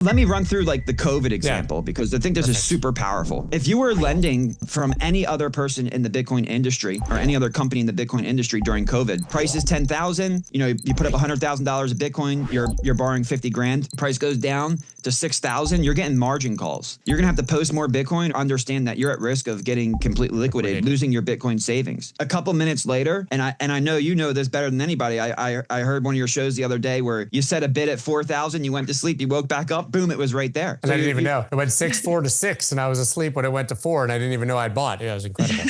Let me run through like the COVID example because I think this is super powerful. If you were lending from any other person in the Bitcoin industry or any other company in the Bitcoin industry during COVID, price is 10,000, you put up $100,000 of Bitcoin, you're borrowing 50 grand, price goes down to 6,000, you're getting margin calls. You're gonna have to post more Bitcoin, understand that you're at risk of getting completely liquidated, losing your Bitcoin savings. A couple minutes later, and I know you know this better than anybody, I heard one of your shows the other day where you set a bid at 4,000, you went to sleep, you woke back up, boom, it was right there. And I didn't even know. It went 4 to 6 and I was asleep when it went to 4 and I didn't even know I'd bought. Yeah, it was incredible.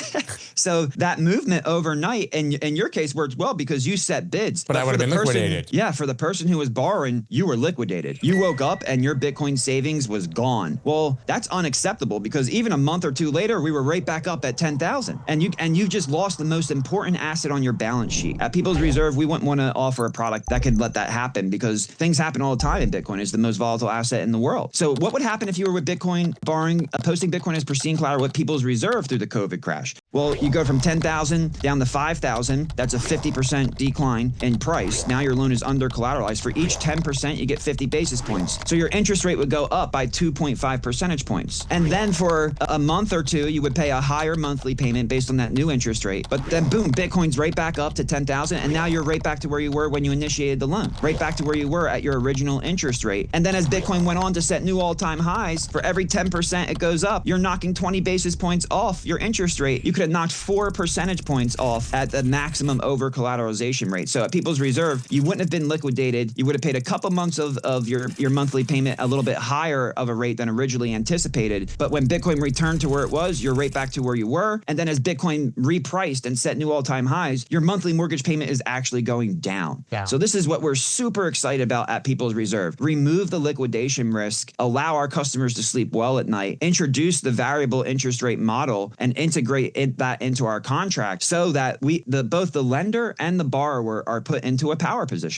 So that movement overnight, and in your case worked well because you set bids. But I would have been liquidated. Yeah, for the person who was borrowing, you were liquidated. You woke up and your Bitcoin savings was gone. Well, that's unacceptable because even a month or two later, we were right back up at 10,000. And you just lost the most important asset on your balance sheet. At People's Reserve, we wouldn't want to offer a product that could let that happen because things happen all the time in Bitcoin. It's the most volatile asset in the world. So what would happen if you were with Bitcoin posting Bitcoin as pristine collateral with People's Reserve through the COVID crash? Well, you go from 10,000 down to 5,000. That's a 50% decline in price. Now your loan is under collateralized. For each 10%, you get 50 basis points. So your interest rate would go up by 2.5 percentage points. And then for a month or two, you would pay a higher monthly payment based on that new interest rate. But then boom, Bitcoin's right back up to 10,000. And now you're right back to where you were when you initiated the loan, right back to where you were at your original interest rate. And then as Bitcoin went on to set new all-time highs, for every 10% it goes up, you're knocking 20 basis points off your interest rate. You could have knocked 4 percentage points off at the maximum over collateralization rate. So at People's Reserve, you wouldn't have been liquidated. You would have paid a couple months of your monthly payment a little bit higher of a rate than originally anticipated. But when Bitcoin returned to where it was, you're right back to where you were. And then as Bitcoin repriced and set new all-time highs, your monthly mortgage payment is actually going down. Yeah. So this is what we're super excited about at People's Reserve. Remove the liquidation risk, allow our customers to sleep well at night, introduce the variable interest rate model, and integrate that into our contract so that both the lender and the borrower are put into a power position.